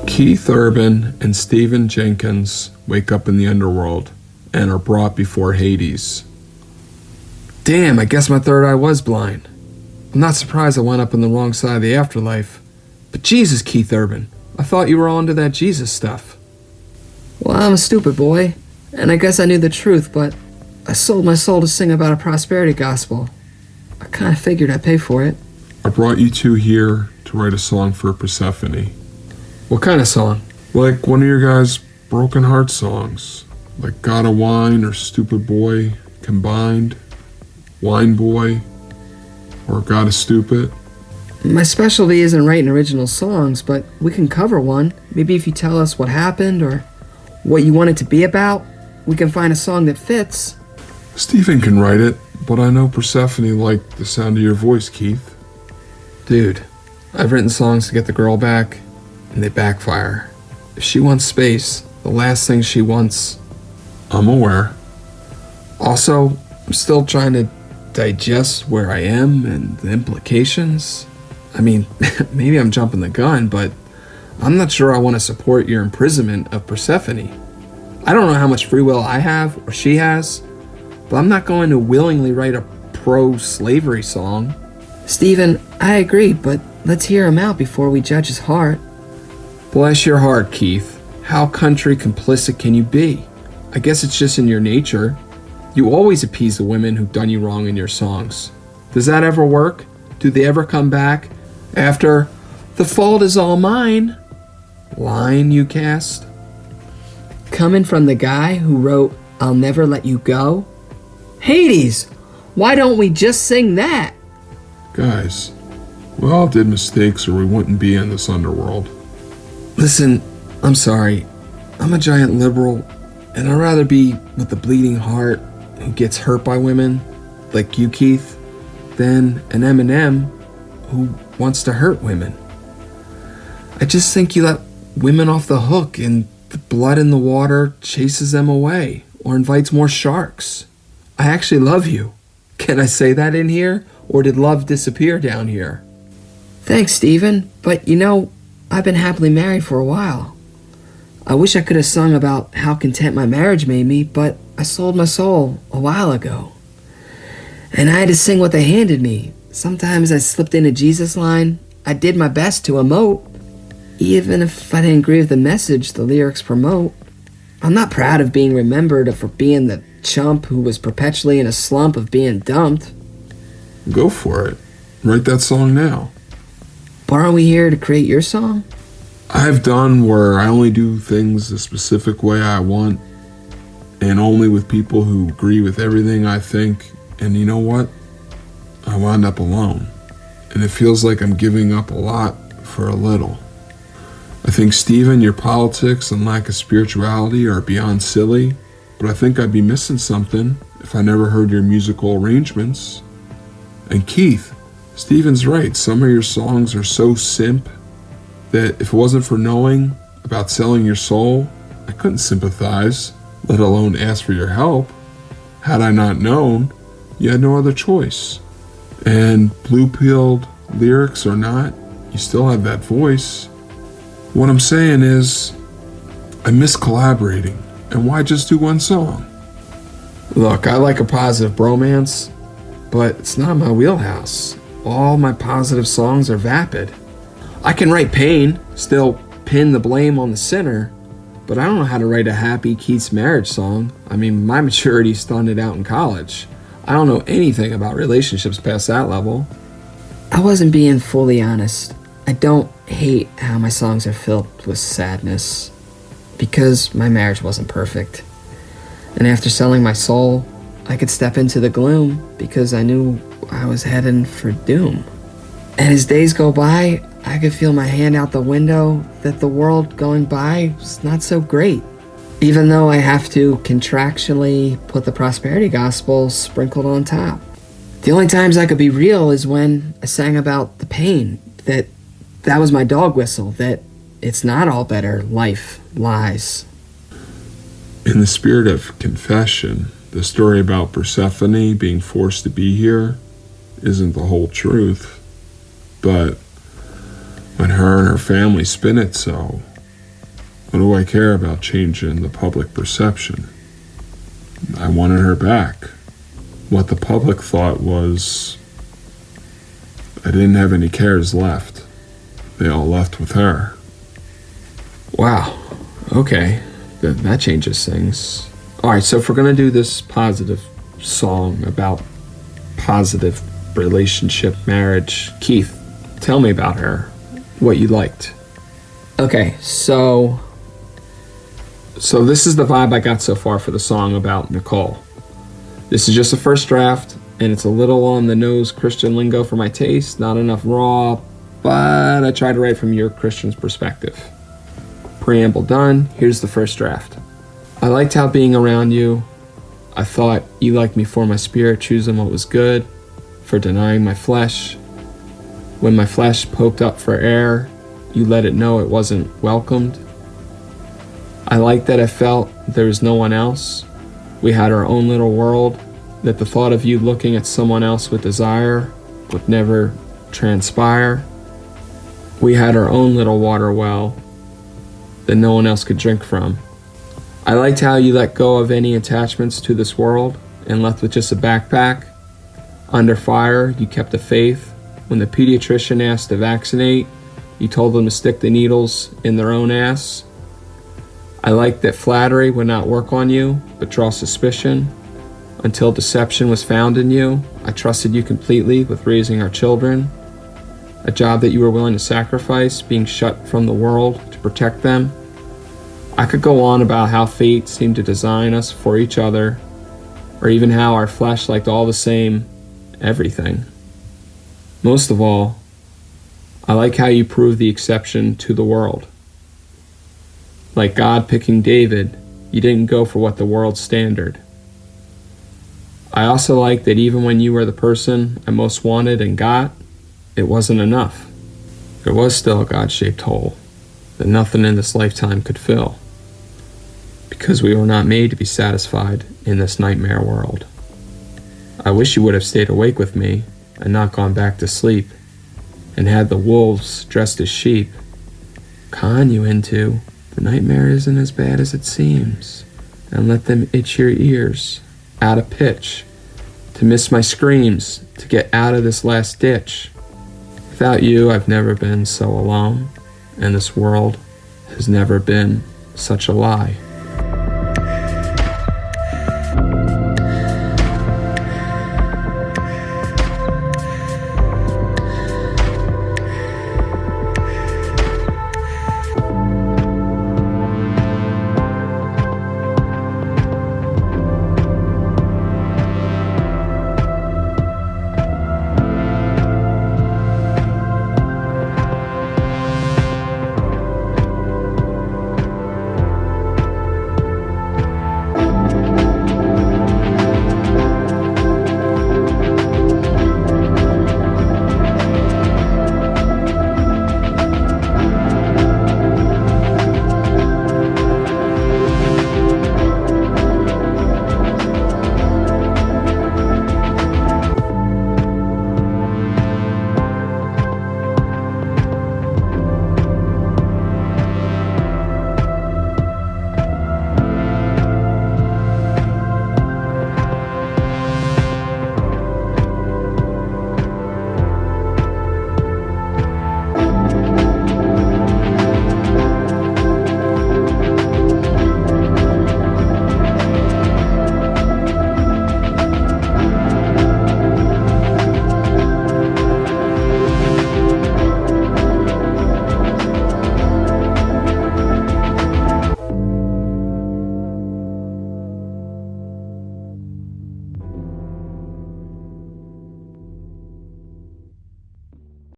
Keith Urban and Stephen Jenkins wake up in the underworld and are brought before Hades. Damn, I guess my third eye was blind. I'm not surprised I went up on the wrong side of the afterlife. But Jesus, Keith Urban, I thought you were all into that Jesus stuff. Well, I'm a stupid boy, and I guess I knew the truth, but I sold my soul to sing about a prosperity gospel. I kind of figured I'd pay for it. I brought you two here to write a song for Persephone. What kind of song? Like one of your guys' broken heart songs. Like God of Wine or Stupid Boy combined. Wine Boy or God is Stupid. My specialty isn't writing original songs, but we can cover one. Maybe if you tell us what happened or what you want it to be about, we can find a song that fits. Stephen can write it, but I know Persephone liked the sound of your voice, Keith. Dude, I've written songs to get the girl back, and they backfire. If she wants space, the last thing she wants... I'm aware. Also, I'm still trying to digest where I am and the implications. I mean, maybe I'm jumping the gun, but I'm not sure I want to support your imprisonment of Persephone. I don't know how much free will I have or she has, but I'm not going to willingly write a pro-slavery song. Stephen, I agree, but let's hear him out before we judge his heart. Bless your heart, Keith. How country complicit can you be? I guess it's just in your nature. You always appease the women who've done you wrong in your songs. Does that ever work? Do they ever come back after the fault is all mine line you cast? Coming from the guy who wrote I'll Never Let You Go? Hades! Why don't we just sing that? Guys, we all did mistakes or we wouldn't be in this underworld. Listen, I'm sorry. I'm a giant liberal, and I'd rather be with the bleeding heart who gets hurt by women, like you, Keith, than an Eminem who wants to hurt women. I just think you let women off the hook and the blood in the water chases them away or invites more sharks. I actually love you. Can I say that in here, or did love disappear down here? Thanks, Stephen, but you know, I've been happily married for a while. I wish I could have sung about how content my marriage made me, but I sold my soul a while ago. And I had to sing what they handed me. Sometimes I slipped in a Jesus line. I did my best to emote, even if I didn't agree with the message the lyrics promote. I'm not proud of being remembered for being the chump who was perpetually in a slump of being dumped. Go for it. Write that song now. But aren't we here to create your song? I've done where I only do things the specific way I want and only with people who agree with everything I think. And you know what? I wound up alone. And it feels like I'm giving up a lot for a little. I think, Stephen, your politics and lack of spirituality are beyond silly, but I think I'd be missing something if I never heard your musical arrangements. And Keith, Stephen's right. Some of your songs are so simp that if it wasn't for knowing about selling your soul, I couldn't sympathize, let alone ask for your help. Had I not known, you had no other choice. And blue-pilled lyrics or not, you still have that voice. What I'm saying is, I miss collaborating, and why just do one song? Look, I like a positive bromance, but it's not my wheelhouse. All my positive songs are vapid. I can write pain, still pin the blame on the sinner, but I don't know how to write a happy Keith's marriage song. I mean, my maturity stunned out in college. I don't know anything about relationships past that level. I wasn't being fully honest. I don't hate how my songs are filled with sadness, because my marriage wasn't perfect. And after selling my soul, I could step into the gloom because I knew I was heading for doom. And as days go by, I could feel my hand out the window that the world going by was not so great. Even though I have to contractually put the prosperity gospel sprinkled on top. The only times I could be real is when I sang about the pain, that was my dog whistle, that it's not all better, life lies. In the spirit of confession, the story about Persephone being forced to be here isn't the whole truth. But when her and her family spin it so, What do I care about changing the public perception? I wanted her back. What the public thought was I didn't have any cares left. They all left with her. Wow. Okay. That changes things. All right, so if we're going to do this positive song about positive relationship, marriage, Keith, tell me about her. What you liked. Okay, so So this is the vibe I got so far for the song about Nicole. This is just a first draft, and it's a little on the nose Christian lingo for my taste, not enough raw, but I tried to write from your Christian's perspective. Preamble done, here's the first draft. I liked how being around you, I thought you liked me for my spirit, choosing what was good, for denying my flesh. When my flesh poked up for air, you let it know it wasn't welcomed. I liked that I felt there was no one else. We had our own little world, that the thought of you looking at someone else with desire would never transpire. We had our own little water well that no one else could drink from. I liked how you let go of any attachments to this world and left with just a backpack. Under fire, you kept the faith. When the pediatrician asked to vaccinate, you told them to stick the needles in their own ass. I liked that flattery would not work on you, but draw suspicion. Until deception was found in you, I trusted you completely with raising our children. A job that you were willing to sacrifice, being shut from the world to protect them. I could go on about how fate seemed to design us for each other, or even how our flesh liked all the same everything. Most of all, I like how you prove the exception to the world. Like God picking David, you didn't go for what the world's standard. I also like that even when you were the person I most wanted and got, it wasn't enough. There was still a God-shaped hole that nothing in this lifetime could fill, because we were not made to be satisfied in this nightmare world. I wish you would have stayed awake with me and not gone back to sleep, and had the wolves dressed as sheep con you into the nightmare isn't as bad as it seems, and let them itch your ears out of pitch to miss my screams to get out of this last ditch. Without you, I've never been so alone, and this world has never been such a lie.